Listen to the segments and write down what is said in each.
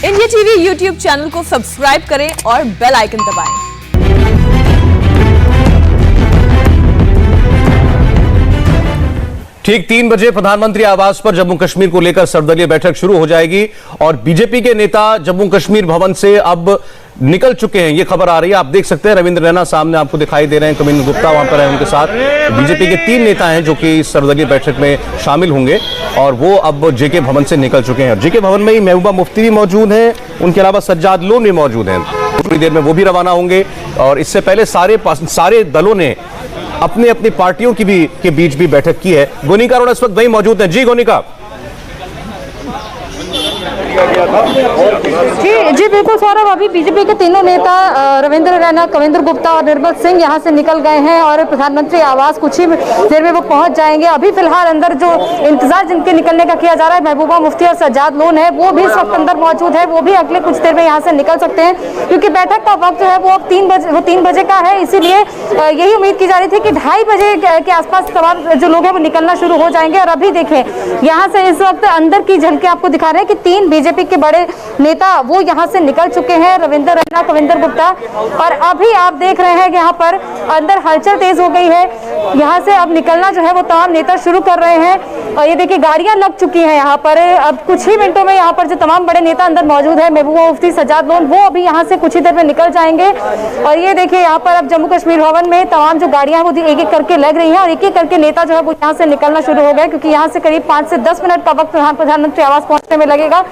India TV YouTube channel को subscribe करें और बेल आइकन दबाएं। ठीक 3 बजे प्रधानमंत्री आवास पर जम्मू कश्मीर को लेकर सर्वदलीय बैठक शुरू हो जाएगी और बीजेपी के नेता जम्मू कश्मीर भवन से अब निकल चुके हैं। ये खबर आ रही है, आप देख सकते हैं रविंद्र रैना सामने आपको दिखाई दे रहे हैं, कविंद्र गुप्ता वहां पर है उनके साथ। बीजेपी के 3 नेता हैं जो कि इस सर्वदलीय बैठक में शामिल होंगे और वो अब जेके भवन से निकल चुके हैं। जेके भवन में ही महबूबा मुफ्ती भी मौजूद हैं, उनके अलावा सज्जाद लोन भी मौजूद हैं। थोड़ी देर में वो भी रवाना होंगे और इससे पहले सारे दलों ने अपनी अपनी पार्टियों की के बीच भी बैठक की है। गोनिका अरोड़ा इस वक्त वही मौजूद हैं। जी गोनिका। जी बिल्कुल सौरभ, अभी बीजेपी के तीनों नेता रविंद्र रैना, कविंद्र गुप्ता और निर्मल सिंह यहां से निकल गए हैं और प्रधानमंत्री आवास कुछ ही देर में वो पहुंच जाएंगे। अभी फिलहाल अंदर जो इंतजार जिनके निकलने का किया जा रहा है, महबूबा मुफ्ती और सज्जाद लोन है, वो भी इस वक्त अंदर मौजूद है। वो भी अगले कुछ देर में यहाँ से निकल सकते हैं क्योंकि बैठक का वक्त जो है वो 3 बजे का है। इसीलिए यही उम्मीद की जा रही थी कि 2:30 बजे के आसपास तमाम जो लोग हैं वो निकलना शुरू हो जाएंगे। और अभी देखें यहाँ से इस वक्त अंदर की झलकें आपको दिखा रहे हैं कि 3 बीजेपी के बड़े नेता वो यहाँ से निकल चुके हैं, रविंद्र रैना, कविंद्र गुप्ता। और अभी आप देख रहे हैं कि यहाँ पर अंदर हलचल तेज हो गई है। यहाँ से अब निकलना जो है वो तमाम नेता शुरू कर रहे हैं और ये देखिए गाड़ियां लग चुकी हैं यहाँ पर। अब कुछ ही मिनटों में यहाँ पर जो तमाम बड़े नेता अंदर मौजूद है, महबूबा मुफ्ती, सज्जाद लोन, वो अभी यहाँ से कुछ ही देर में निकल जाएंगे। और ये देखिए यहाँ पर अब जम्मू कश्मीर भवन में तमाम जो गाड़ियां वो एक एक करके लग रही हैं और एक एक करके नेता जो है वो यहाँ से निकलना शुरू हो गए क्योंकि यहाँ से करीब 5 से 10 मिनट का वक्त प्रधानमंत्री आवास पहुंचने में लगेगा।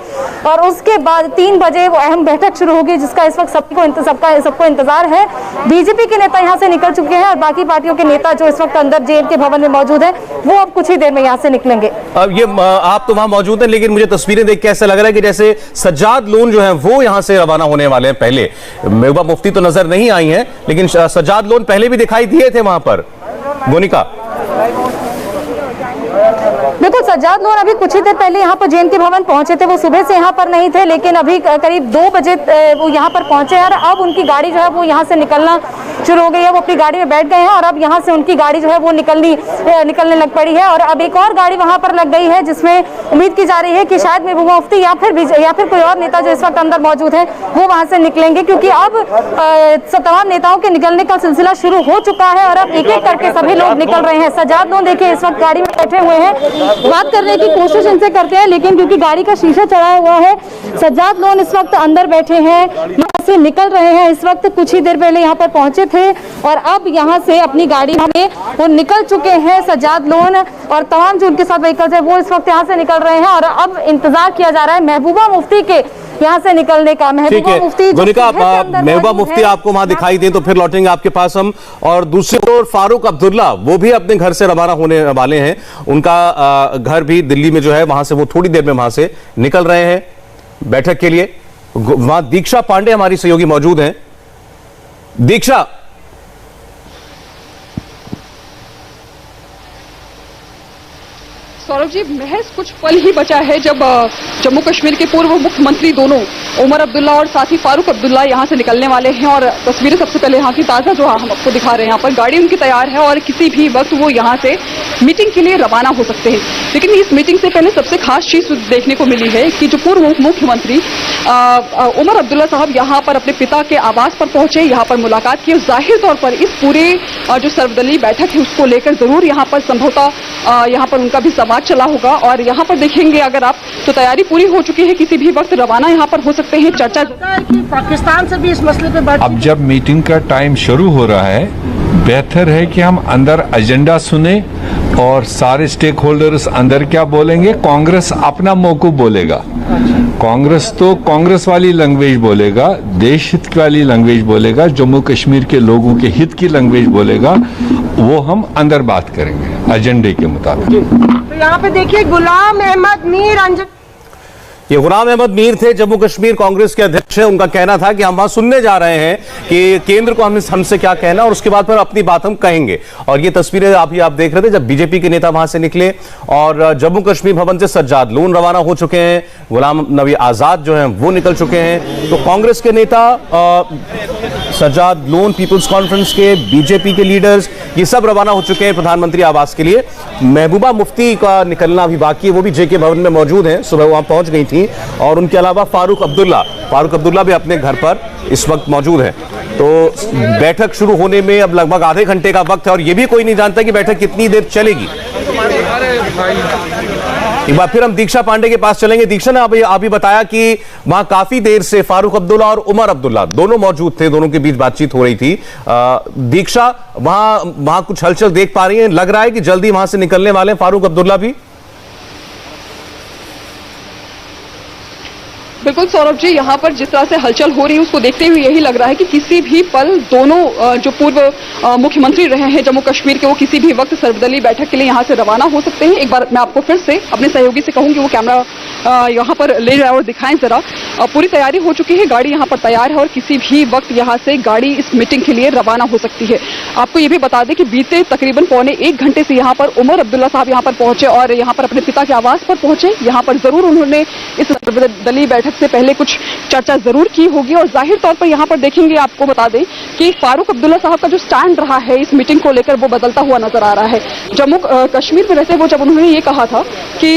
और उसके बाद 3 बजे वो अहम बैठक शुरू होगी जिसका इस वक्त सबको इंतजार है। बीजेपी के नेता यहाँ से निकल चुके हैं और बाकी पार्टियों के नेता जो इस वक्त अंदर जेल के भवन में मौजूद है वो अब कुछ ही देर में यहाँ से निकलेंगे। अब ये आप तो वहां मौजूद हैं, लेकिन मुझे तस्वीरें देख के ऐसा लग रहा है कि जैसे सज्जाद लोन जो है वो यहाँ से रवाना होने वाले हैं। पहले महबूबा मुफ्ती तो नजर नहीं आई हैं, लेकिन सज्जाद लोन पहले भी दिखाई दिए थे वहां पर। गोनिका। बिल्कुल, सज्जाद लोन अभी कुछ ही देर पहले यहाँ पर जेल के भवन पहुंचे थे। वो सुबह से यहाँ पर नहीं थे, लेकिन अभी करीब 2 बजे वो यहाँ पर पहुंचे हैं और अब उनकी गाड़ी जो है वो यहाँ से निकलना शुरू हो गई है। वो अपनी गाड़ी में बैठ गए हैं और अब यहाँ से उनकी गाड़ी जो है वो निकलने लग पड़ी है। और अब एक और गाड़ी वहाँ पर लग गई है जिसमें उम्मीद की जा रही है कि शायद महबूबा मुफ्ती या फिर कोई और नेता जो इस वक्त अंदर मौजूद है वो वहाँ से निकलेंगे क्योंकि अब तमाम नेताओं के निकलने का सिलसिला शुरू हो चुका है और अब एक एक करके सभी लोग निकल रहे हैं। सज्जाद लोन देखिए इस वक्त गाड़ी में बैठे हुए हैं, बात करने की कोशिश इनसे करते हैं लेकिन क्योंकि गाड़ी का शीशा चढ़ा हुआ है, सज्जाद लोन इस वक्त अंदर बैठे हैं, यहाँ से निकल रहे हैं। इस वक्त कुछ ही देर पहले यहाँ पर पहुंचे थे और अब यहाँ से अपनी गाड़ी में वो निकल चुके हैं। सज्जाद लोन और तमाम जो उनके साथ व्हीकल्स है वो इस वक्त यहाँ से निकल रहे हैं और अब इंतजार किया जा रहा है महबूबा मुफ्ती के यहाँ से निकलने का। महबूबा मुफ्ती, महबूबा मुफ्ती आपको वहां दिखाई दे तो फिर लौटेंगे आपके पास हम। और दूसरी ओर फारूक अब्दुल्ला वो भी अपने घर से रवाना होने वाले हैं। उनका घर भी दिल्ली में जो है वहां से वो थोड़ी देर में वहां से निकल रहे हैं बैठक के लिए। वहां दीक्षा पांडे हमारी सहयोगी मौजूद हैं। दीक्षा, सौरभ जी, महज कुछ पल ही बचा है जब जम्मू कश्मीर के पूर्व मुख्यमंत्री दोनों उमर अब्दुल्ला और साथ ही फारूक अब्दुल्ला यहां से निकलने वाले हैं। और तस्वीरें सबसे पहले यहां की ताजा जो हम आपको दिखा रहे हैं, यहाँ पर गाड़ी उनकी तैयार है और किसी भी वक्त वो यहां से मीटिंग के लिए रवाना हो सकते हैं। लेकिन इस मीटिंग से पहले सबसे खास चीज देखने को मिली है कि जो पूर्व मुख्यमंत्री उमर अब्दुल्ला साहब यहाँ पर अपने पिता के आवास पर पहुंचे, यहाँ पर मुलाकात की। जाहिर तौर पर इस पूरे जो सर्वदलीय बैठक है उसको लेकर जरूर यहाँ पर संभवतः यहाँ पर उनका भी संवाद चला होगा। और यहाँ पर देखेंगे अगर आप तो तैयारी पूरी हो चुकी है, किसी भी वक्त रवाना यहाँ पर हो सकते हैं। चर्चा पाकिस्तान से भी इस मसले पे बात। अब जब मीटिंग का टाइम शुरू हो रहा है, बेहतर है कि हम अंदर एजेंडा सुने और सारे स्टेक होल्डर्स अंदर क्या बोलेंगे। कांग्रेस अपना मौकूफ बोलेगा, कांग्रेस तो कांग्रेस वाली लैंग्वेज बोलेगा, देश हित वाली लैंग्वेज बोलेगा, जम्मू कश्मीर के लोगों के हित की लैंग्वेज बोलेगा। वो हम अंदर बात करेंगे एजेंडे के मुताबिक। तो यहाँ पे देखिए गुलाम अहमद मीर ये गुलाम अहमद मीर थे, जम्मू कश्मीर कांग्रेस के अध्यक्ष हैं। उनका कहना था कि हम वहां सुनने जा रहे हैं कि केंद्र को हमसे क्या कहना और उसके बाद फिर अपनी बात हम कहेंगे। और ये तस्वीरें आप देख रहे थे जब बीजेपी के नेता वहां से निकले और जम्मू कश्मीर भवन से सज्जाद लोन रवाना हो चुके हैं, गुलाम नबी आजाद जो हैं वो निकल चुके हैं। तो कांग्रेस के नेता सजाद लोन पीपुल्स कॉन्फ्रेंस के, बीजेपी के लीडर्स, ये सब रवाना हो चुके हैं प्रधानमंत्री आवास के लिए। महबूबा मुफ्ती का निकलना अभी बाकी है, वो भी जेके भवन में मौजूद हैं, सुबह वहां पहुंच गई थी। और उनके अलावा फारूक अब्दुल्ला भी अपने घर पर इस वक्त मौजूद है। तो बैठक शुरू होने में अब लगभग आधे घंटे का वक्त है और ये भी कोई नहीं जानता कि बैठक कितनी देर चलेगी। एक बार फिर हम दीक्षा पांडे के पास चलेंगे। दीक्षा ने अभी बताया कि वहां काफी देर से फारूक अब्दुल्ला और उमर अब्दुल्ला दोनों मौजूद थे, दोनों के बीच बातचीत हो रही थी। दीक्षा, वहां कुछ हलचल देख पा रही है? लग रहा है कि जल्दी वहां से निकलने वाले हैं फारूक अब्दुल्ला भी? बिल्कुल सौरभ जी, यहाँ पर जिस तरह से हलचल हो रही है उसको देखते हुए यही लग रहा है कि किसी भी पल दोनों जो पूर्व मुख्यमंत्री रहे हैं जम्मू कश्मीर के, वो किसी भी वक्त सर्वदलीय बैठक के लिए यहाँ से रवाना हो सकते हैं। एक बार मैं आपको फिर से अपने सहयोगी से कहूंगी वो कैमरा यहाँ पर ले जाए और दिखाएं जरा। पूरी तैयारी हो चुकी है, गाड़ी यहाँ पर तैयार है और किसी भी वक्त यहाँ से गाड़ी इस मीटिंग के लिए रवाना हो सकती है। आपको ये भी बता दें कि बीते तकरीबन पौने 1 घंटे से यहाँ पर उमर अब्दुल्ला साहब यहाँ पर पहुंचे और यहाँ पर अपने पिता के आवास पर पहुंचे। यहाँ पर जरूर उन्होंने इस सर्वदलीय बैठक से पहले कुछ चर्चा जरूर की होगी और जाहिर तौर पर यहाँ पर देखेंगे, आपको बता दें कि फारूक अब्दुल्ला साहब का जो स्टैंड रहा है इस मीटिंग को लेकर वो बदलता हुआ नजर आ रहा है। जम्मू कश्मीर में रहते हुए जब उन्होंने ये कहा था कि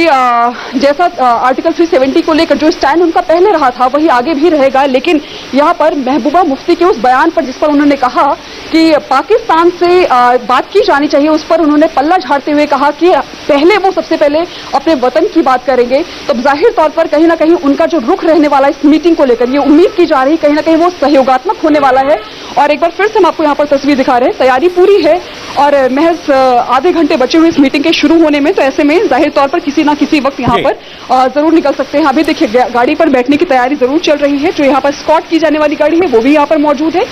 जैसा आर्टिकल 370 को लेकर जो स्टैंड उनका पहले रहा था वही आगे भी रहेगा, लेकिन यहाँ पर महबूबा मुफ्ती के उस बयान पर जिस पर उन्होंने कहा कि पाकिस्तान से बात की जानी चाहिए, उस पर उन्होंने पल्ला झाड़ते हुए कहा कि पहले वो सबसे पहले अपने वतन की बात करेंगे। तो जाहिर तौर पर कहीं ना कहीं उनका जो रुख रहने वाला इस मीटिंग को लेकर, ये उम्मीद की जा रही कहीं ना कहीं वो सहयोगात्मक होने वाला है। और एक बार फिर से हम आपको यहाँ पर तस्वीर दिखा रहे हैं, तैयारी पूरी है और महज आधे घंटे बचे हुए इस मीटिंग के शुरू होने में, तो ऐसे में जाहिर तौर पर किसी ना किसी वक्त यहाँ पर जरूर निकल सकते हैं। अभी देखिए गाड़ी पर बैठने की तैयारी जरूर चल रही है, जो यहाँ पर स्कॉट की जाने वाली गाड़ी है वो भी यहाँ पर मौजूद है।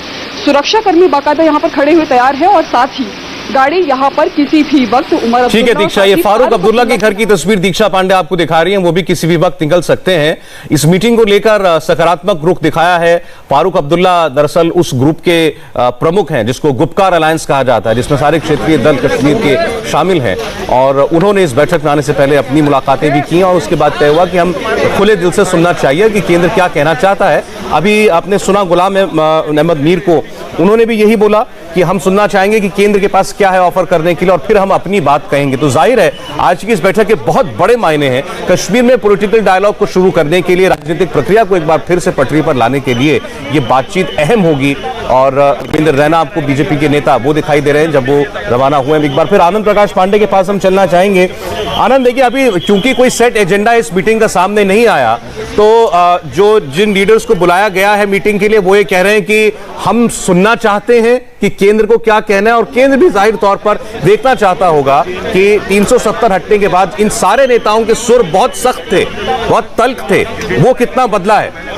सुरक्षाकर्मी बाकायदा यहाँ पर खड़े हुए तैयार है और साथ ही गाड़ी यहाँ पर किसी भी वक्त उमर। ठीक है दीक्षा, ये फारूक अब्दुल्ला के घर की तस्वीर दीक्षा पांडे आपको दिखा रही हैं, वो भी किसी भी वक्त निकल सकते हैं। इस मीटिंग को लेकर सकारात्मक रुख दिखाया है। फारूक अब्दुल्ला दरअसल उस ग्रुप के प्रमुख हैं जिसको गुपकार अलायंस कहा जाता है, जिसमें सारे क्षेत्रीय दल कश्मीर के शामिल हैं और उन्होंने इस बैठक में आने से पहले अपनी मुलाकातें भी की और उसके बाद तय हुआ कि हम खुले दिल से सुनना चाहिए कि केंद्र क्या कहना चाहता है। अभी आपने सुना गुलाम अहमद मीर को, उन्होंने भी यही बोला कि हम सुनना चाहेंगे कि केंद्र के पास क्या है ऑफर करने के लिए और फिर हम अपनी बात कहेंगे। तो जाहिर है आज की इस बैठक के बहुत बड़े मायने हैं। कश्मीर में पॉलिटिकल डायलॉग को शुरू करने के लिए, राजनीतिक प्रक्रिया को एक बार फिर से पटरी पर लाने के लिए ये बातचीत अहम होगी। और रविंद्र रैना आपको बीजेपी के नेता वो दिखाई दे रहे हैं जब वो रवाना हुए। एक बार फिर आनंद प्रकाश पांडे के पास हम चलना चाहेंगे। आनंद, देखिए अभी क्योंकि कोई सेट एजेंडा इस मीटिंग का सामने नहीं आया, तो जो जिन लीडर्स को बुलाया गया है मीटिंग के लिए वो ये कह रहे हैं कि हम सुनना चाहते हैं कि केंद्र को क्या कहना है और केंद्र भी जाहिर तौर पर देखना चाहता होगा कि 370 हटने के बाद इन सारे नेताओं के सुर बहुत सख्त थे, बहुत तल्ख थे, वो कितना बदला है।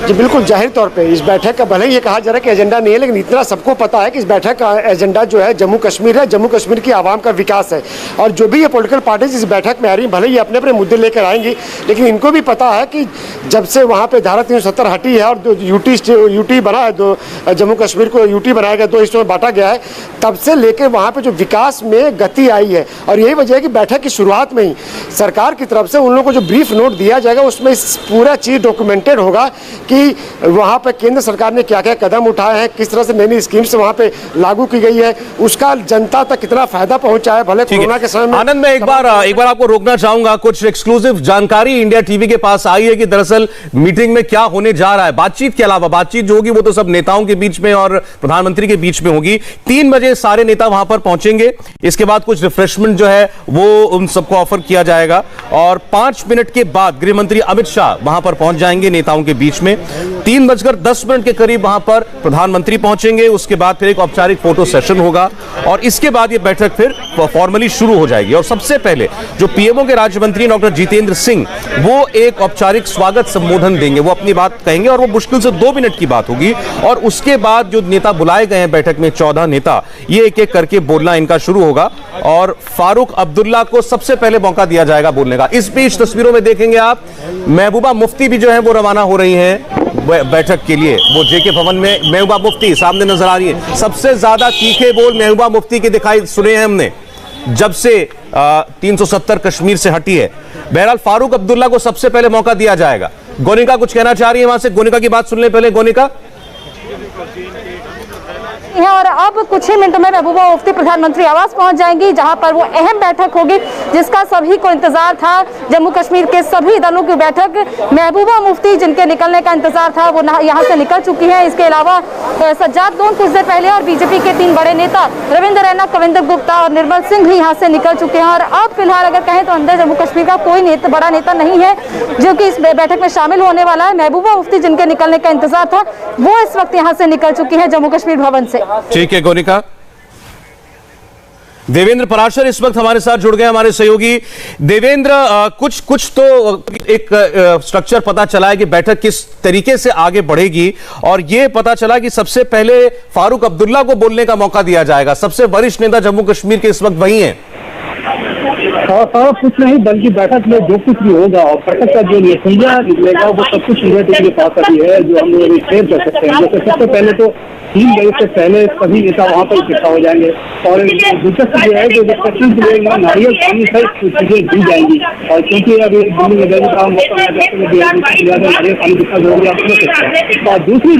जी बिल्कुल, जाहिर तौर पे इस बैठक का भले ही ये कहा जा रहा है कि एजेंडा नहीं है, लेकिन इतना सबको पता है कि इस बैठक का एजेंडा जो है जम्मू कश्मीर है, जम्मू कश्मीर की आवाम का विकास है। और जो भी ये पॉलिटिकल पार्टीज इस बैठक में आ रही हैं, भले ही अपने अपने मुद्दे लेकर आएंगी, लेकिन इनको भी पता है कि जब से वहाँ पे धारा 370 हटी है और यूटी बना है, जम्मू कश्मीर को यूटी बनाया गया, 2 हिस्सों में बांटा गया है, तब से लेकर वहाँ पे जो विकास में गति आई है। और यही वजह है कि बैठक की शुरुआत में ही सरकार की तरफ से उन लोगों को जो ब्रीफ नोट दिया जाएगा उसमें पूरा चीज़ डॉक्यूमेंटेड होगा कि वहाँ पे केंद्र सरकार ने क्या क्या कदम उठाए हैं, किस तरह से नई नई स्कीम्स वहाँ पे लागू की गई है, उसका जनता तक कितना फायदा पहुंचा है। भले कोरोना के समय में आनंद, मैं एक बार आपको रोकना चाहूंगा। कुछ एक्सक्लूसिव जानकारी इंडिया टीवी के पास आई है कि दरअसल मीटिंग में क्या होने जा रहा है। बातचीत के अलावा, बातचीत जो होगी वो तो सब नेताओं के बीच में और प्रधानमंत्री के बीच में होगी। 3 बजे सारे नेता वहां पर पहुंचेंगे, इसके बाद कुछ रिफ्रेशमेंट जो है वो उन सबको ऑफर किया जाएगा और 5 मिनट के बाद गृह मंत्री अमित शाह वहां पर पहुंच जाएंगे नेताओं के बीच में। 3:10 के करीब वहां पर प्रधानमंत्री पहुंचेंगे, उसके बाद फिर एक औपचारिक फोटो सेशन होगा और इसके बाद ये बैठक फिर फॉर्मली शुरू हो जाएगी। और सबसे पहले जो पीएमओ के राज्य मंत्री डॉक्टर जितेंद्र सिंह वो एक औपचारिक स्वागत संबोधन देंगे, वो अपनी बात कहेंगे और वो मुश्किल से 2 मिनट की बात होगी। और उसके बाद जो नेता बुलाए गए हैं बैठक में, 14 नेता, ये एक एक करके बोलना इनका शुरू होगा और फारूक अब्दुल्ला को सबसे पहले मौका दिया जाएगा बोलने का। इस बीच तस्वीरों में देखेंगे आप, महबूबा मुफ्ती भी जो है वो रवाना हो रही हैं बैठक के लिए। वो जेके भवन में महबूबा मुफ्ती सामने नजर आ रही है। सबसे ज्यादा तीखे बोल महबूबा मुफ्ती के दिखाई सुने हैं हमने जब से 370 कश्मीर से हटी है। बहरहाल फारूक अब्दुल्ला को सबसे पहले मौका दिया जाएगा। गोनिका कुछ कहना चाह रही है, वहां से गोनिका की बात सुन ले पहले। गोनिका है और अब कुछ ही मिनटों में महबूबा मुफ्ती प्रधानमंत्री आवास पहुंच जाएंगी, जहां पर वो अहम बैठक होगी जिसका सभी को इंतजार था। जम्मू कश्मीर के सभी दलों की बैठक, महबूबा मुफ्ती जिनके निकलने का इंतजार था वो यहां से निकल चुकी हैं। इसके अलावा सज्जाद लोन कुछ देर पहले और बीजेपी के 3 बड़े नेता रविंद्र रैना, कविंदर गुप्ता और निर्मल सिंह भी यहां से निकल चुके हैं। और अब फिलहाल अगर कहें तो अंदर जम्मू कश्मीर का कोई बड़ा नेता नहीं है जो कि इस बैठक में शामिल होने वाला है। महबूबा मुफ्ती जिनके निकलने का इंतजार था वो इस वक्त यहां से निकल चुकी है जम्मू कश्मीर भवन से। ठीक है गोनिका। देवेंद्र पराशर इस वक्त हमारे साथ जुड़ गए, हमारे सहयोगी। देवेंद्र, कुछ तो एक स्ट्रक्चर पता चला है कि बैठक किस तरीके से आगे बढ़ेगी, और यह पता चला कि सबसे पहले फारूक अब्दुल्ला को बोलने का मौका दिया जाएगा। सबसे वरिष्ठ नेता जम्मू कश्मीर के इस वक्त वही हैं। कुछ नहीं, बल्कि बैठक में जो कुछ भी होगा और बैठक का जो नतीजा निकलेगा वो सब कुछ के पास अभी है जो हम लोग शेयर कर सकते हैं। जैसे सबसे पहले तो 3 बजे से पहले सभी नेता वहाँ पर इकट्ठा हो जाएंगे और दिलचस्प ये है कि डिस्कशन के लिए नारियल पानी सहित कुछ चीजें दी जाएंगी। और क्योंकि अभी दिल्ली में गर्मी का मौसम है, नारियल पानी कितना जरूरी है समझ सकते हैं। और दूसरी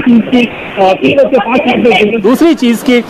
चीज की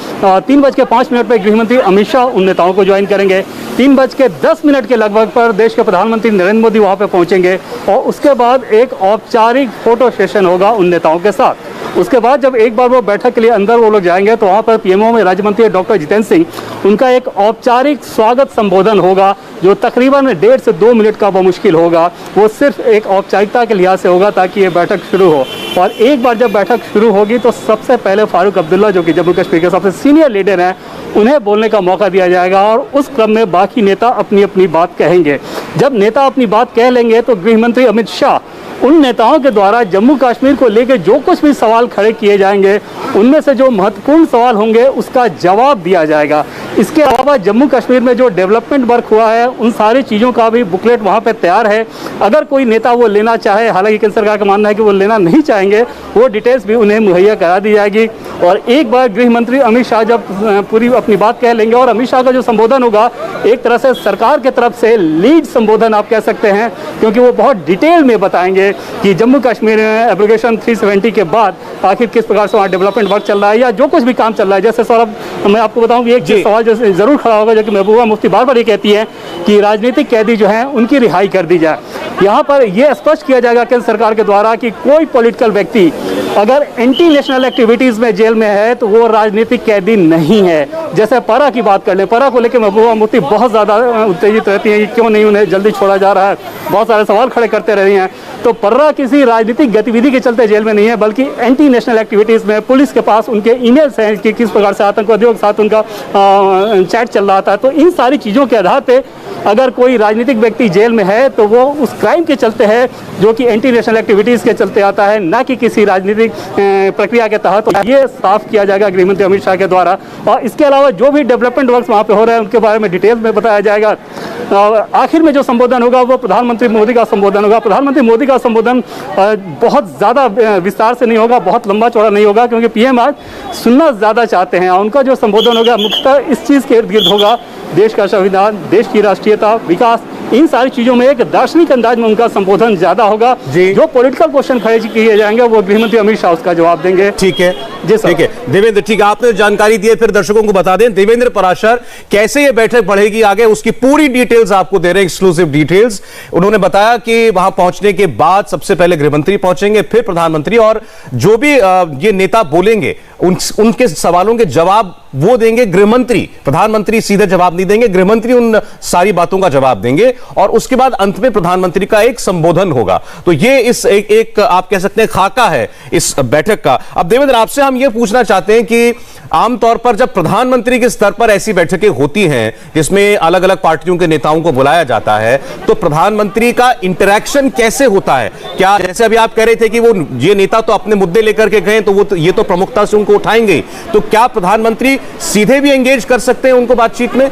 3 बज के 5 मिनट पर गृहमंत्री अमित शाह उन नेताओं को ज्वाइन करेंगे। 3:10 के लगभग पर देश के प्रधानमंत्री नरेंद्र मोदी वहां पर पहुंचेंगे और उसके बाद एक औपचारिक फोटो सेशन होगा उन नेताओं के साथ। उसके बाद जब एक बार वो बैठक के लिए अंदर वो लोग जाएंगे तो वहाँ पर पीएमओ में राज्य मंत्री डॉक्टर जितेंद्र सिंह, उनका एक औपचारिक स्वागत संबोधन होगा जो तकरीबन 1.5 से 2 मिनट का मुश्किल होगा। वो सिर्फ एक औपचारिकता के लिहाज से होगा ताकि ये बैठक शुरू हो। और एक बार जब बैठक शुरू होगी तो सबसे पहले फारूक अब्दुल्ला जो कि जम्मू कश्मीर के सबसे सीनियर लीडर हैं, उन्हें बोलने का मौका दिया जाएगा और उस क्रम में बाकी नेता अपनी अपनी बात कहेंगे। जब नेता अपनी बात कह लेंगे तो गृहमंत्री अमित शाह उन नेताओं के द्वारा जम्मू कश्मीर को लेकर जो कुछ भी सवाल खड़े किए जाएंगे उनमें से जो महत्वपूर्ण सवाल होंगे उसका जवाब दिया जाएगा। इसके अलावा जम्मू कश्मीर में जो डेवलपमेंट वर्क हुआ है उन सारी चीज़ों का भी बुकलेट वहाँ पे तैयार है। अगर कोई नेता वो लेना चाहे, हालांकि केंद्र सरकार का मानना है कि वो लेना नहीं चाहेंगे, वो डिटेल्स भी उन्हें मुहैया करा दी जाएगी। और एक बार गृह मंत्री अमित शाह जब पूरी अपनी बात कह लेंगे और अमित शाह का जो संबोधन होगा एक तरह से सरकार की तरफ से लीड संबोधन आप कह सकते हैं, क्योंकि वो बहुत डिटेल में बताएंगे कि जम्मू कश्मीर में एप्लीकेशन 370 के बाद आखिर किस प्रकार से वहाँ डेवलपमेंट वर्क चल रहा है या जो कुछ भी काम चल रहा है। जैसे सौरभ, मैं आपको बताऊं कि एक चीज सवाल जो जरूर खड़ा होगा जो कि महबूबा मुफ्ती बार बार ये कहती है कि राजनीतिक कैदी जो हैं उनकी रिहाई कर दी जाए। यहाँ पर यह स्पष्ट किया जाएगा केंद्र सरकार के द्वारा कि कोई पॉलिटिकल व्यक्ति अगर एंटी नेशनल एक्टिविटीज में जेल में है तो वो राजनीतिक कैदी नहीं है। जैसे परा की बात कर ले, परा को लेकर महबूबा मुफ्ती बहुत ज़्यादा उत्तेजित रहती हैं कि क्यों नहीं उन्हें जल्दी छोड़ा जा रहा है, बहुत सारे सवाल खड़े करते रहे हैं। तो पर्रा किसी राजनीतिक गतिविधि के चलते जेल में नहीं है, बल्कि एंटी नेशनल एक्टिविटीज़ में पुलिस के पास उनके ईमेल्स हैं कि किस प्रकार से आतंकवादियों के साथ उनका चैट चल रहा था। तो इन सारी चीज़ों के आधार पे अगर कोई राजनीतिक व्यक्ति जेल में है तो वो उस क्राइम के चलते है जो कि एंटी नेशनल एक्टिविटीज़ के चलते आता है, ना कि किसी राजनीतिक प्रक्रिया के तहत। तो ये साफ किया जाएगा गृहमंत्री अमित शाह के द्वारा। और इसके अलावा जो भी डेवलपमेंट वर्क वहाँ पे हो रहे हैं उनके बारे में डिटेल में बताया जाएगा। आखिर में जो संबोधन होगा वो प्रधानमंत्री मोदी का संबोधन होगा। प्रधानमंत्री मोदी का संबोधन बहुत ज़्यादा विस्तार से नहीं होगा, बहुत लंबा चौड़ा नहीं होगा, क्योंकि पीएम आज सुनना ज़्यादा चाहते हैं। उनका जो संबोधन होगा मुख्यतः इस चीज़ के इर्द गिर्द होगा, देश का संविधान, देश की राष्ट्रीयता, विकास, इन सारी चीजों में एक दार्शनिक अंदाज में उनका संबोधन ज्यादा होगा। जो पॉलिटिकल क्वेश्चन खड़े किए जाएंगे वो गृहमंत्री अमित शाह उसका जवाब देंगे। ठीक है जी सर। ठीक है देवेंद्र, ठीक है, आपने जानकारी दी है, फिर दर्शकों को बता दें देवेंद्र पराशर कैसे ये बैठक बढ़ेगी आगे, उसकी पूरी डिटेल्स आपको दे रहे हैं, एक्सक्लूसिव डिटेल्स। उन्होंने बताया कि वहां पहुंचने के बाद सबसे पहले गृहमंत्री पहुंचेंगे, फिर प्रधानमंत्री, और जो भी ये नेता बोलेंगे उनके सवालों के जवाब वो देंगे गृहमंत्री। प्रधानमंत्री सीधे जवाब नहीं देंगे, गृहमंत्री उन सारी बातों का जवाब देंगे और उसके बाद अंत में प्रधानमंत्री का एक संबोधन होगा। तो ये इस एक आप कह सकते हैं खाका है इस बैठक का। अब देवेंद्र, आपसे हम ये पूछना चाहते हैं कि आमतौर पर जब प्रधानमंत्री के स्तर पर ऐसी बैठकें होती हैं जिसमें अलग अलग पार्टियों के नेताओं को बुलाया जाता है, तो प्रधानमंत्री का इंटरेक्शन कैसे होता है? क्या जैसे अभी आप कह रहे थे कि वो ये नेता तो अपने मुद्दे लेकर के गए तो वो ये तो प्रमुखता से उनको उठाएंगे, तो क्या प्रधानमंत्री सीधे भी एंगेज कर सकते हैं उनको बातचीत में?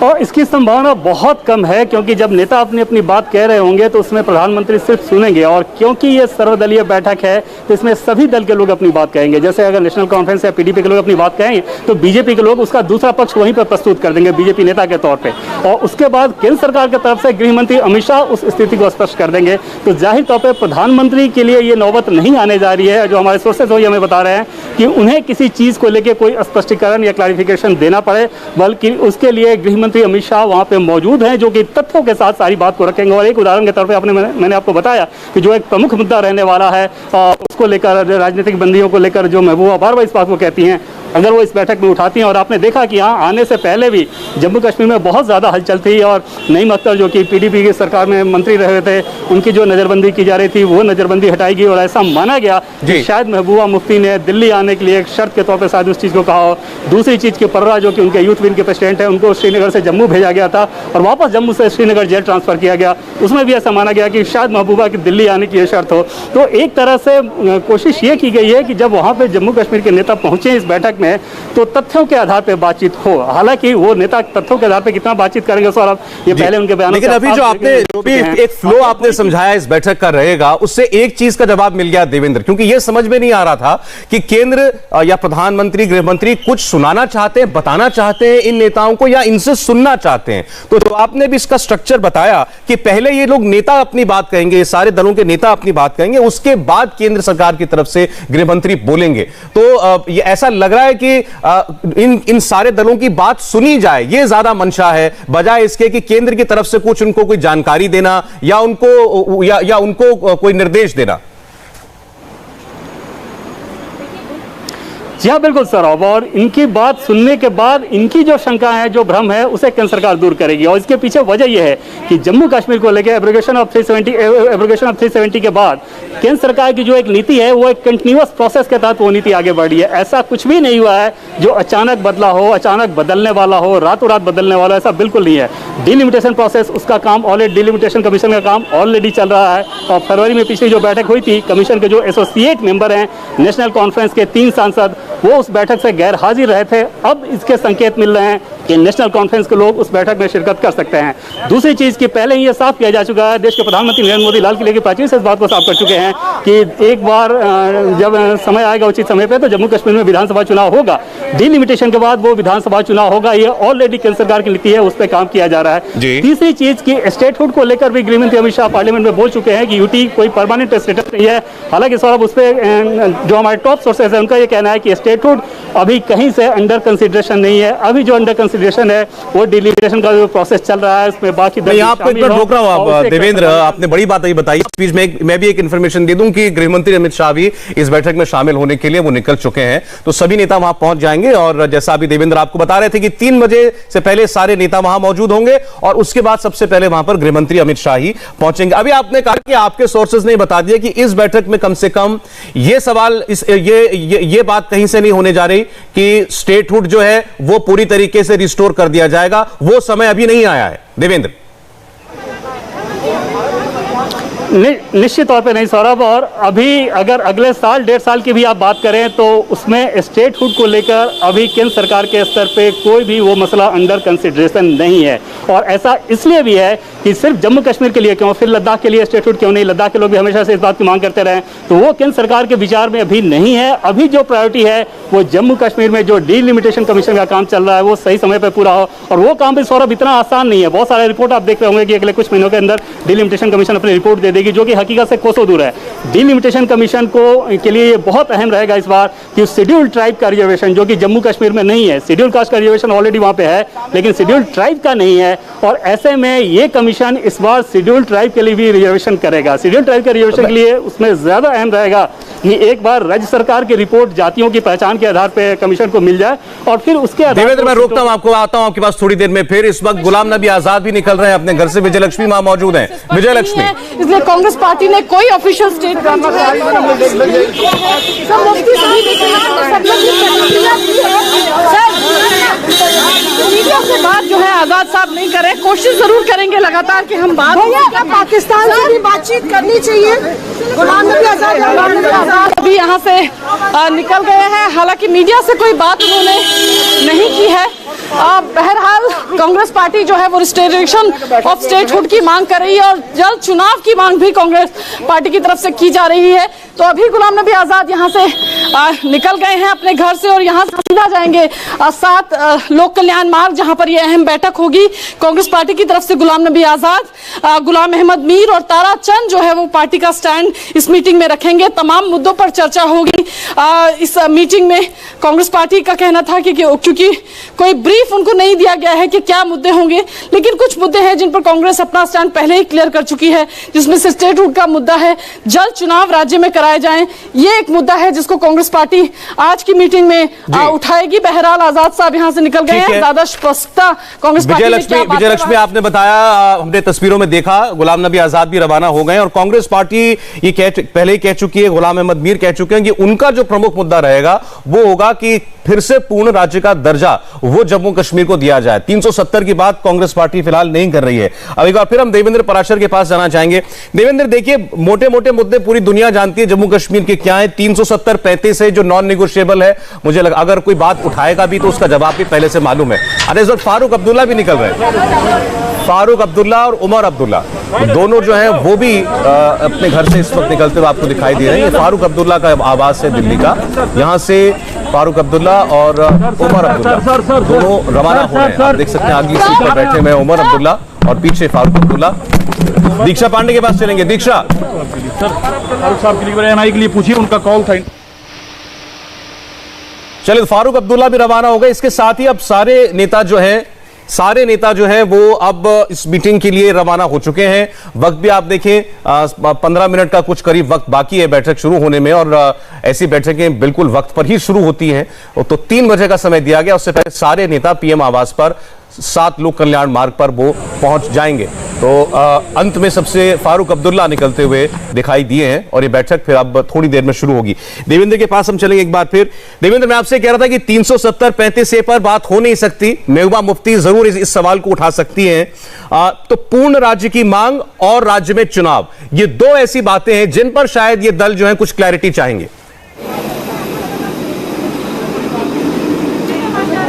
और इसकी संभावना बहुत कम है, क्योंकि जब नेता अपनी अपनी बात कह रहे होंगे तो उसमें प्रधानमंत्री सिर्फ सुनेंगे। और क्योंकि ये सर्वदलीय बैठक है तो इसमें सभी दल के लोग अपनी बात कहेंगे। जैसे अगर नेशनल कॉन्फ्रेंस या पीडीपी के लोग अपनी बात कहेंगे तो बीजेपी के लोग उसका दूसरा पक्ष वहीं पर प्रस्तुत कर देंगे बीजेपी नेता के तौर पे। और उसके बाद केंद्र सरकार की तरफ से गृह मंत्री अमित शाह उस स्थिति को स्पष्ट कर देंगे। तो जाहिर तौर पर प्रधानमंत्री के लिए ये नौबत नहीं आने जा रही है। जो हमारे सोर्सेज वही हमें बता रहे हैं कि उन्हें किसी चीज़ को लेकर कोई स्पष्टीकरण या क्लैरिफिकेशन देना पड़े, बल्कि उसके लिए गृह मंत्री अमित शाह वहाँ पे मौजूद हैं, जो कि तथ्यों के साथ सारी बात को रखेंगे। और एक उदाहरण के तौर पर मैंने आपको बताया कि जो एक प्रमुख मुद्दा रहने वाला है उसको लेकर, राजनीतिक बंदियों को लेकर जो महबूबा बार बार इस बात को कहती हैं, अगर वो इस बैठक में उठाती हैं। और आपने देखा कि यहाँ आने से पहले भी जम्मू कश्मीर में बहुत ज़्यादा हलचल थी और नईम अख्तर जो कि पीडीपी की सरकार में मंत्री रहे थे, उनकी जो नज़रबंदी की जा रही थी वो नज़रबंदी हटाई गई। और ऐसा माना गया कि शायद महबूबा मुफ्ती ने दिल्ली आने के लिए एक शर्त के तौर पर शायद उस चीज़ को कहा हो। दूसरी चीज़ की पर्रा जो कि उनके यूथ विंग के प्रेसिडेंट हैं, उनको श्रीनगर से जम्मू भेजा गया था और वापस जम्मू से श्रीनगर जेल ट्रांसफ़र किया गया। उसमें भी ऐसा माना गया कि शायद महबूबा की दिल्ली आने की ये शर्त हो। तो एक तरह से कोशिश ये की गई है कि जब वहाँ पर जम्मू कश्मीर के नेता पहुँचे इस बैठक में तो तथ्यों के आधार पर बातचीत हो। हालांकि वो नेता तथ्यों के आधार पर कितना बातचीत करेंगे सौरभ, ये पहले उनके बयान। लेकिन अभी जो आपने जो भी एक फ्लो आपने समझाया इस बैठक का रहेगा, उससे एक चीज का जवाब मिल गया देवेंद्र, क्योंकि ये समझ में नहीं आ रहा था कि केंद्र या प्रधानमंत्री, गृह मंत्री कुछ सुनाना चाहते हैं, बताना चाहते हैं इन नेताओं को, या इनसे सुनना चाहते हैं। तो आपने भी इसका स्ट्रक्चर बताया कि पहले ये लोग नेता अपनी बात कहेंगे, सारे दलों के नेता अपनी बात कहेंगे, उसके बाद केंद्र सरकार की तरफ से गृह मंत्री बोलेंगे। तो ये ऐसा लग रहा है कि इन सारे दलों की बात सुनी जाए, ये ज्यादा मंशा है, बजाय इसके कि केंद्र की तरफ से कुछ उनको कोई जानकारी देना या उनको कोई निर्देश देना। जी हाँ, बिल्कुल सौरभ, और इनकी बात सुनने के बाद इनकी जो शंका है, जो भ्रम है, उसे केंद्र सरकार दूर करेगी। और इसके पीछे वजह यह है कि जम्मू कश्मीर को लेकर एब्रोगेशन ऑफ 370 के बाद केंद्र सरकार की जो एक नीति है वो एक कंटिन्यूअस प्रोसेस के तहत वो नीति आगे बढ़ रही है। ऐसा कुछ भी नहीं हुआ है जो अचानक बदला हो, अचानक बदलने वाला हो, रातों रात बदलने वाला, ऐसा बिल्कुल नहीं है। डिलिमिटेशन प्रोसेस, उसका काम ऑलरेडी, डिलिमिटेशन कमीशन का काम ऑलरेडी चल रहा है। और फरवरी में पिछली जो बैठक हुई थी, कमीशन के जो एसोसिएट मेंबर हैं, नेशनल कॉन्फ्रेंस के 3 सांसद, वो उस बैठक से गैर हाजिर रहे थे। अब इसके संकेत मिल रहे हैं कि नेशनल कॉन्फ्रेंस के लोग उस बैठक में शिरकत कर सकते हैं। दूसरी चीज़ की पहले ही ये साफ किया जा चुका है, देश के प्रधानमंत्री नरेंद्र मोदी लाल किले की प्राचीर से इस बात को साफ कर चुके हैं कि एक बार जब समय आएगा उचित समय पे तो जम्मू कश्मीर में विधानसभा चुनाव होगा। डिलिमिटेशन के बाद वो विधानसभा चुनाव होगा, ये ऑलरेडी केंद्र सरकार की नीति है, उस पर काम किया जा रहा है। तीसरी चीज़ की स्टेटहुड को लेकर भी गृह मंत्री अमित शाह पार्लियामेंट में बोल चुके हैं कि यूटी कोई परमानेंट स्टेटस नहीं है। हालांकि सौरभ, उस पर जो हमारे टॉप सोर्सेज है उनका ये कहना है कि स्टेटहुड अभी कहीं से अंडर कंसिडरेशन नहीं है। अभी जो अंडर कंसिडरेशन है वो डिलिमिटेशन का जो प्रोसेस चल रहा है, उसमें बाकी मैं आपको एक बार रोक रहा हूं। आप देवेंद्र, आपने बड़ी बात अभी बताई। इस बीच में मैं भी एक इंफॉर्मेशन दे दूं कि गृह मंत्री अमित शाह भी इस बैठक में शामिल होने के लिए वो निकल चुके हैं। तो सभी नेता वहां पहुंच जाएंगे और जैसा अभी देवेंद्र आपको बता रहे थे कि 3 बजे से पहले सारे नेता वहां मौजूद होंगे और उसके बाद सबसे पहले वहां पर गृह मंत्री अमित शाह ही पहुंचेंगे। अभी आपने कहा कि आपके सोर्सेज ने बता दिया कि इस बैठक में कम से कम ये सवाल, ये बात कहीं से नहीं होने जा रही कि स्टेटहुड जो है वो पूरी तरीके से रिस्टोर कर दिया जाएगा, वो समय अभी नहीं आया है। देवेंद्र, निश्चित तौर पे नहीं सौरभ, और अभी अगर अगले साल 1.5 साल की भी आप बात करें तो उसमें स्टेटहुड को लेकर अभी केंद्र सरकार के स्तर पे कोई भी वो मसला अंडर कंसिडरेशन नहीं है। और ऐसा इसलिए भी है कि सिर्फ जम्मू कश्मीर के लिए क्यों, फिर लद्दाख के लिए स्टेटहुड क्यों नहीं, लद्दाख के लोग भी हमेशा से इस बात की मांग करते रहे, तो वो केंद्र सरकार के विचार में अभी नहीं है। अभी जो प्रायोरिटी है वो जम्मू कश्मीर में जो डिलिमिटेशन कमीशन का काम चल रहा है वो सही समय पर पूरा हो। और वो काम भी सौरभ इतना आसान नहीं है। बहुत सारे रिपोर्ट आप देख रहे होंगे कि अगले कुछ महीनों के अंदर डिलिमिटेशन कमीशन अपनी रिपोर्ट दे देगी, जो कि हकीकत से कोसों दूर है। डिलिमिटेशन कमीशन के लिए ये बहुत अहम रहेगा इस बार कि शेड्यूल ट्राइब का रिजर्वेशन, जो कि जम्मू कश्मीर में नहीं है, शेड्यूल कास्ट का रिजर्वेशन ऑलरेडी वहां पे है लेकिन शेड्यूल ट्राइब का नहीं है। और ऐसे में ये कमीशन इस बार शेड्यूल ट्राइब के लिए भी रिजर्वेशन करेगा। शेड्यूल ट्राइब के रिजर्वेशन के लिए उसमें ज्यादा अहम रहेगा कि एक बार राज्य सरकार की रिपोर्ट जातियों की पहचान के आधार पर कमीशन को मिल जाए और फिर उसके आधार। देवेंद्र, मैं रोकता हूं, आपको आता हूं आपके पास थोड़ी देर में फिर। इस वक्त गुलाम नबी आजाद भी निकल रहे हैं अपने घर से, विजय लक्ष्मी वहां मौजूद हैं। विजय लक्ष्मी, इसलिए कांग्रेस पार्टी ने कोई ऑफिशियल स्टेटमेंट मीडिया से बात जो है आजाद साहब नहीं करें, कोशिश जरूर करेंगे लगातार कि हम बात, पाकिस्तान से भी बातचीत करनी चाहिए। गुलाम नबी आजाद अभी यहाँ से निकल गए हैं। हालांकि मीडिया से कोई बात उन्होंने नहीं की है। बहरहाल कांग्रेस पार्टी जो है वो रिस्टोरेशन ऑफ स्टेटहुड की मांग कर रही है और जल्द चुनाव की मांग भी कांग्रेस पार्टी की तरफ से की जा रही है। तो अभी गुलाम नबी आजाद यहाँ से निकल गए हैं अपने घर से और यहाँ से सीधा जाएंगे 7 लोक कल्याण मार्ग, जहाँ पर यह अहम बैठक होगी। कांग्रेस पार्टी की तरफ से गुलाम नबी आजाद, गुलाम अहमद मीर और तारा चंद जो है वो पार्टी का स्टैंड इस मीटिंग में रखेंगे। तमाम मुद्दों पर चर्चा होगी इस मीटिंग में। कांग्रेस पार्टी का कहना था कि क्योंकि कोई ब्रीफ उनको नहीं दिया गया है कि क्या मुद्दे होंगे, लेकिन कुछ मुद्दे हैं जिन पर कांग्रेस अपना स्टैंड पहले ही क्लियर कर चुकी है, जिसमें से स्टेटहुड का मुद्दा है, जल्द चुनाव राज्य में कराए जाएं, ये एक मुद्दा है जिसको कांग्रेस पार्टी आज की मीटिंग में उठाएगी। बहरहाल आजाद साहब यहां से निकल गए हैं, ज्यादा स्पष्टता कांग्रेस पार्टी ने क्या बात विजयलक्ष्मी आपने बताया, हमने तस्वीरों में देखा गुलाम नबी आजाद भी रवाना हो गए और कांग्रेस पार्टी ये पहले ही कह चुकी है, गुलाम अहमद मीर कह चुके हैं कि उनका जो प्रमुख मुद्दा रहेगा वो होगा कि फिर से पूर्ण राज्य का दर्जा वो जम्मू कश्मीर को दिया जाए। 370 की बात कांग्रेस पार्टी फिलहाल नहीं कर रही है। अब एक बार फिर हम देवेंद्र पराशर के पास जाना चाहेंगे। देवेंद्र, देखिए मोटे मोटे मुद्दे पूरी दुनिया जानती है जम्मू कश्मीर के क्या है। 370 35 है जो नॉन निगोशिएबल है। मुझे लगा अगर कोई बात उठाएगा भी तो उसका जवाब भी पहले से मालूम है। अरे इस वक्त फारूक अब्दुल्ला भी निकल रहे हैं। फारूक अब्दुल्ला और उमर अब्दुल्ला दोनों जो है वो भी अपने घर से इस वक्त निकलते हुए आपको दिखाई दे रहे हैं। ये फारूक अब्दुल्ला का आवास है दिल्ली का। यहाँ से फारूक अब्दुल्ला और उमर अब्दुल्ला दोनों रवाना हो रहे हैं। आप देख सकते हैं आगे सीट पर बैठे हुए उमर अब्दुल्ला और पीछे फारूक अब्दुल्ला। दीक्षा पांडे के पास चलेंगे। दीक्षा, फारूक साहब के लिए एनआई के लिए पूछिए, उनका कॉल था। चलिए, फारूक अब्दुल्ला भी रवाना हो गए। इसके साथ ही अब सारे नेता जो हैं वो अब इस मीटिंग के लिए रवाना हो चुके हैं। वक्त भी आप देखें 15 मिनट का कुछ करीब वक्त बाकी है बैठक शुरू होने में और ऐसी बैठकें बिल्कुल वक्त पर ही शुरू होती हैं। तो 3 बजे का समय दिया गया। उससे पहले सारे नेता पीएम आवास पर 7 लोक कल्याण मार्ग पर वो पहुंच जाएंगे। तो अंत में सबसे फारूक अब्दुल्ला निकलते हुए दिखाई दिए हैं और ये बैठक फिर अब थोड़ी देर में शुरू होगी। देवेंद्र के पास हम चलेंगे एक बार फिर। देवेंद्र, मैं आपसे कह रहा था कि 370 35 पर बात हो नहीं सकती। महबूबा मुफ्ती जरूर इस सवाल को उठा सकती हैं। तो पूर्ण राज्य की मांग और राज्य में चुनाव, ये 2 ऐसी बातें हैं जिन पर शायद ये दल जो है कुछ क्लैरिटी चाहेंगे।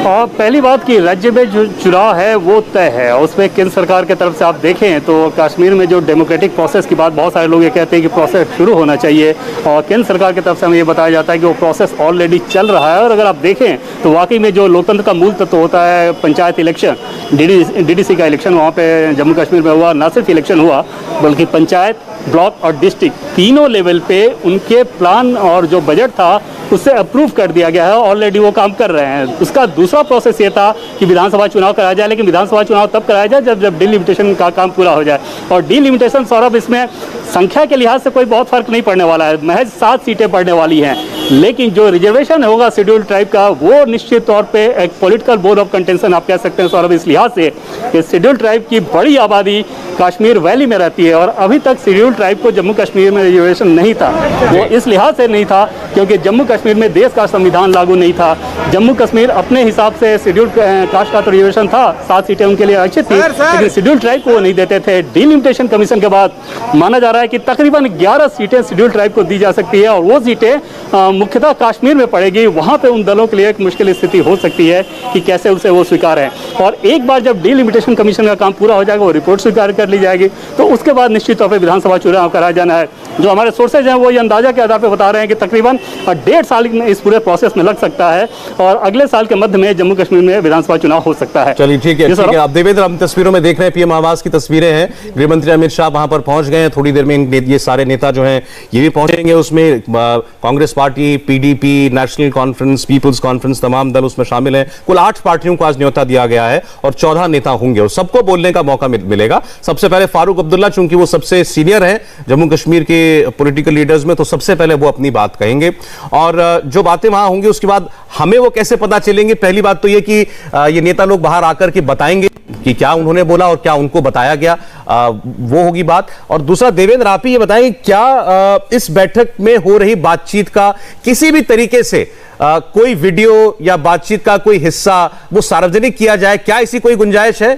और पहली बात कि राज्य में जो चुनाव है वो तय है और उसमें केंद्र सरकार की तरफ से आप देखें तो कश्मीर में जो डेमोक्रेटिक प्रोसेस की बात, बहुत सारे लोग ये कहते हैं कि प्रोसेस शुरू होना चाहिए और केंद्र सरकार की तरफ से हमें ये बताया जाता है कि वो प्रोसेस ऑलरेडी चल रहा है। और अगर आप देखें तो वाकई में जो लोकतंत्र का मूल तत्व होता है, पंचायत इलेक्शन, डीडीसी का इलेक्शन वहाँ पे जम्मू कश्मीर में हुआ। ना सिर्फ इलेक्शन हुआ बल्कि पंचायत, ब्लॉक और डिस्ट्रिक्ट तीनों लेवल पे उनके प्लान और जो बजट था उससे अप्रूव कर दिया गया है। ऑलरेडी वो काम कर रहे हैं। उसका दूसरा प्रोसेस ये था कि विधानसभा चुनाव कराया जाए, लेकिन विधानसभा चुनाव तब कराया जाए जब डिलिमिटेशन का काम पूरा हो जाए। और डिलिमिटेशन सौरभ, इसमें संख्या के लिहाज से कोई बहुत फर्क नहीं पड़ने वाला है, महज 7 सीटें पड़ने वाली हैं। लेकिन जो रिजर्वेशन होगा शेड्यूल ट्राइब का, वो निश्चित तौर पे एक पॉलिटिकल बोर्ड ऑफ कंटेंशन आप कह सकते हैं सौरभ, इस लिहाज से कि शेड्यूल ट्राइब की बड़ी आबादी कश्मीर वैली में रहती है और अभी तक शेड्यूल ट्राइब को जम्मू कश्मीर में रिजर्वेशन नहीं था। वो इस लिहाज से नहीं था क्योंकि जम्मू कश्मीर में देश का संविधान लागू नहीं था। जम्मू कश्मीर अपने हिसाब से शेड्यूल कास्ट का तो रिजर्वेशन था, 7 सीटें उनके लिए अच्छी थी, लेकिन शेड्यूल ट्राइब को वो नहीं देते थे। डिलिमिटेशन कमीशन के बाद माना जा रहा है कि तकरीबन 11 सीटें शेड्यूल ट्राइब को दी जा सकती है और वो सीटें मुख्यतः कश्मीर में पड़ेगी। वहाँ पे उन दलों के लिए एक मुश्किल स्थिति हो सकती है कि कैसे उसे वो स्वीकार है। और एक बार जब डिलिमिटेशन कमीशन का काम पूरा हो जाएगा, वो रिपोर्ट स्वीकार कर ली जाएगी, तो उसके बाद निश्चित तौर पर विधानसभा चुनाव कराया जाना है। जो हमारे सोर्सेज हैं वो ये अंदाजा के आधार पर बता रहे हैं कि तकरीबन 1.5 साल इस पूरे प्रोसेस में लग सकता है और अगले साल के मध्य में जम्मू कश्मीर में विधानसभा चुनाव हो सकता है। चलिए ठीक है। आप देवेंद्र, हम तस्वीरों में देख रहे हैं पीएम आवास की तस्वीरें हैं। गृह मंत्री अमित शाह वहां पर पहुंच गए हैं। थोड़ी देर में ये सारे नेता जो हैं ये भी पहुंचेंगे। उसमें कांग्रेस पार्टी, पीडीपी, नेशनल कॉन्फ्रेंस, पीपुल्स कॉन्फ्रेंस, तमाम दल उसमें शामिल हैं। कुल 8 पार्टियों को आज न्योता दिया गया है और 14 नेता होंगे और सबको बोलने का मौका मिलेगा। सबसे पहले फारूक अब्दुल्ला, चूंकि वो सबसे सीनियर हैं जम्मू कश्मीर के पॉलिटिकल लीडर्स में, तो सबसे पहले वो अपनी बात कहेंगे और जो बातें वहां होंगी उसके बाद हमें वो कैसे पता चलेंगे। पहली बात तो ये कि ये नेता लोग बाहर आकर के बताएंगे कि क्या उन्होंने बोला और क्या उनको बताया गया, वो होगी बात। और दूसरा, देवेंद्र आप ही ये बताएं, क्या इस बैठक में हो रही बातचीत का किसी भी तरीके से कोई वीडियो या बातचीत का कोई हिस्सा वो सार्वजनिक किया जाए, क्या ऐसी कोई गुंजाइश है?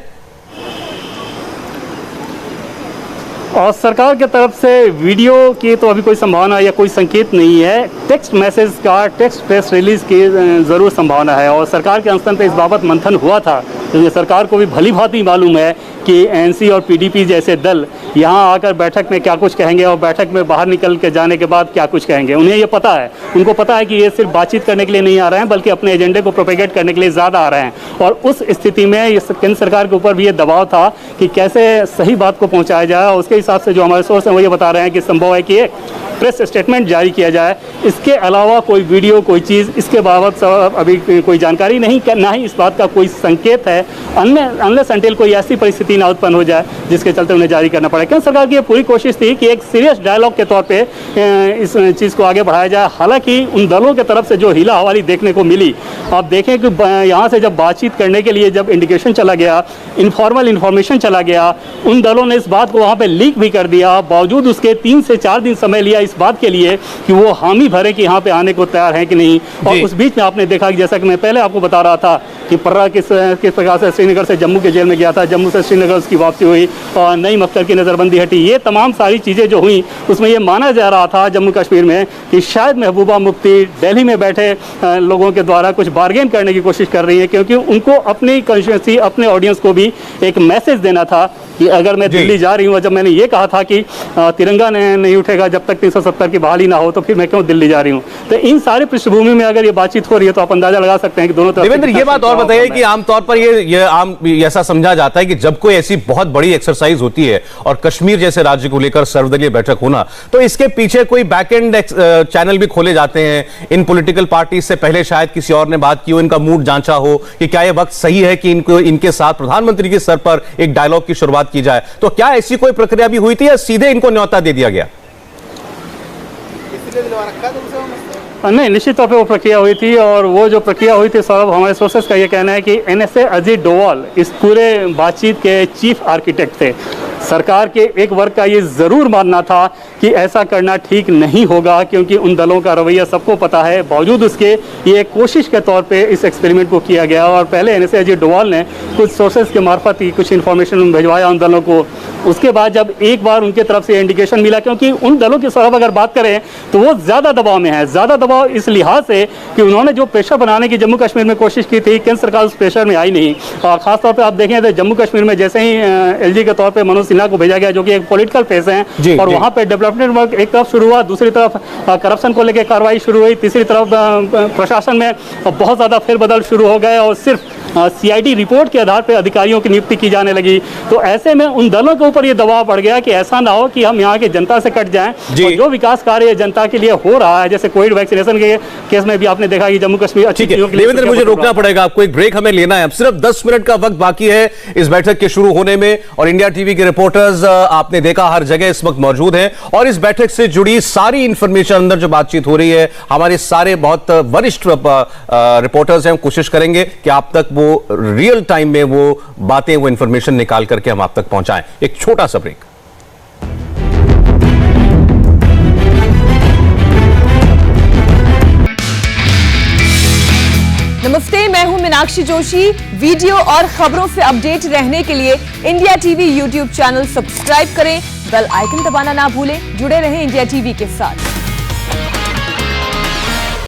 और सरकार की तरफ से वीडियो की तो अभी कोई संभावना या कोई संकेत नहीं है। टेक्स्ट मैसेज का, टेक्स्ट प्रेस रिलीज की ज़रूर संभावना है और सरकार के स्तर पर इस बाबत मंथन हुआ था, क्योंकि सरकार को भी भली भांति मालूम है कि एनसी और पीडीपी जैसे दल यहाँ आकर बैठक में क्या कुछ कहेंगे और बैठक में बाहर निकल के जाने के बाद क्या कुछ कहेंगे। उन्हें ये पता है, उनको पता है कि ये सिर्फ बातचीत करने के लिए नहीं आ रहे हैं, बल्कि अपने एजेंडे को प्रोपेगेट करने के लिए ज़्यादा आ रहे हैं। और उस स्थिति में ये केंद्र सरकार के ऊपर भी ये दबाव था कि कैसे सही बात को पहुँचाया जाए। और उसके हिसाब से जो हमारे सोर्स हैं वो ये बता रहे हैं कि संभव है कि एक प्रेस स्टेटमेंट जारी किया जाए। इसके अलावा कोई वीडियो, कोई चीज़ इसके बाबत अभी कोई जानकारी नहीं, ना ही इस बात का कोई संकेत है, अनलेस अनटिल कोई ऐसी परिस्थिति ना उत्पन्न हो जाए जिसके चलते उन्हें जारी करना पड़े। केंद्र सरकार की पूरी कोशिश थी कि एक सीरियस डायलॉग के तौर पे इस चीज़ को आगे बढ़ाया जाए। हालांकि उन दलों की तरफ से जो हिला हवाली देखने को मिली, आप देखें कि यहाँ से जब बातचीत करने के लिए जब इंडिकेशन चला गया, इनफॉर्मल इन्फॉर्मेशन चला गया, उन दलों ने इस बात को वहाँ पर लीक भी कर दिया। बावजूद उसके 3 से 4 दिन समय लिया इस बात के लिए कि वो हामी भरे कि यहाँ पे आने को तैयार हैं कि नहीं। और उस बीच में आपने देखा कि जैसा कि मैं पहले आपको बता रहा था कि पर्रा किस प्रकार से श्रीनगर से जम्मू के जेल में गया था, जम्मू से श्रीनगर उसकी वापसी हुई और नईम अख्तर की नज़रबंदी हटी। ये तमाम सारी चीज़ें जो हुई उसमें ये माना जा रहा था जम्मू कश्मीर में कि शायद महबूबा मुफ्ती दिल्ली में बैठे लोगों के द्वारा कुछ बार्गेन करने की कोशिश कर रही है, क्योंकि उनको अपनी कॉन्स्टिट्यूंसी, अपने ऑडियंस को भी एक मैसेज देना था कि अगर मैं दिल्ली जा रही हूँ, जब मैंने ये कहा था कि तिरंगा नहीं उठेगा जब तक 370 की बहाली ना हो, तो फिर मैं क्यों दिल्ली जा रही हूँ। तो इन सारी पृष्ठभूमि में अगर ये बातचीत हो रही है तो आप अंदाजा लगा सकते हैं कि दोनों तरफ। देवेंद्र, ये बात और बताइए कि आमतौर पर ये ऐसा समझा जाता है कि जब कोई ऐसी बहुत बड़ी एक्सरसाइज होती है और कश्मीर जैसे राज्य को लेकर सर्वदलीय बैठक होना, तो इसके पीछे कोई बैक एंड चैनल भी खोले जाते हैं। इन पॉलिटिकल पार्टी से पहले शायद किसी और ने बात की हो, इनका मूड जांचा हो कि क्या यह वक्त सही है कि इनके साथ प्रधानमंत्री के स्तर पर एक डायलॉग की शुरुआत की जाए। तो क्या ऐसी कोई प्रक्रिया भी हुई थी या सीधे इनको न्योता दे दिया गया? नहीं, निश्चित तौर पे वो प्रक्रिया हुई थी और वो जो प्रक्रिया हुई थी, सौरभ, हमारे सोर्सेस का ये कहना है कि एनएसए अजीत डोवाल इस पूरे बातचीत के चीफ आर्किटेक्ट थे। सरकार के एक वर्ग का ये ज़रूर मानना था कि ऐसा करना ठीक नहीं होगा, क्योंकि उन दलों का रवैया सबको पता है। बावजूद उसके ये एक कोशिश के तौर पे इस एक्सपेरिमेंट को किया गया और पहले एनएसए अजीत डोवाल ने कुछ सोर्सेस के मार्फत ही कुछ इन्फॉर्मेशन भिजवाया उन दलों को। उसके बाद जब एक बार उनके तरफ से इंडिकेशन मिला, क्योंकि उन दलों की सौरभ अगर बात करें तो वो ज़्यादा दबाव में है, ज़्यादा दबाव इस लिहाज से कि उन्होंने जो प्रेशर बनाने की जम्मू कश्मीर में कोशिश की थी, केंद्र सरकार उस प्रेशर में आई नहीं। और खासतौर पर आप देखें तो जम्मू कश्मीर में जैसे ही एलजी के तौर पर मनोज सिन्हा को भेजा गया, जो कि एक पॉलिटिकल फेस है, और वहाँ पे डेवलपमेंट वर्क एक तरफ शुरू हुआ, दूसरी तरफ करप्शन को लेकर कार्रवाई शुरू हुई, तीसरी तरफ प्रशासन में बहुत ज़्यादा फेरबदल शुरू हो गए और सिर्फ सीआईडी रिपोर्ट के आधार पर अधिकारियों की नियुक्ति की जाने लगी। तो ऐसे में उन दलों के ऊपर ये दबाव बढ़ गया कि ऐसा ना हो कि हम यहाँ की जनता से कट जाएं। और जो विकास कार्य जनता के लिए हो रहा है, जैसे कोविड वैक्सीनेशन के केस में भी आपने देखा कि जम्मू कश्मीर अच्छी चीजों के लिए। देवेंद्र, मुझे रोकना पड़ेगा आपको, एक ब्रेक हमें लेना है। अब सिर्फ 10 मिनट का वक्त बाकी है इस बैठक के शुरू होने में और इंडिया टीवी के रिपोर्टर्स आपने देखा हर जगह इस वक्त मौजूद हैं और इस बैठक से जुड़ी सारी इंफॉर्मेशन, अंदर जो बातचीत हो रही है, हमारे सारे बहुत वरिष्ठ रिपोर्टर्स हैं, कोशिश करेंगे कि आप तक वो रियल टाइम में वो बातें, वो इंफॉर्मेशन निकाल करके हम आप तक पहुंचाएं। एक छोटा सा ब्रेक। नमस्ते, मैं हूं मीनाक्षी जोशी। वीडियो और खबरों से अपडेट रहने के लिए India TV YouTube channel subscribe करें, बेल आइकन दबाना ना भूलें। जुड़े रहें इंडिया टीवी के साथ।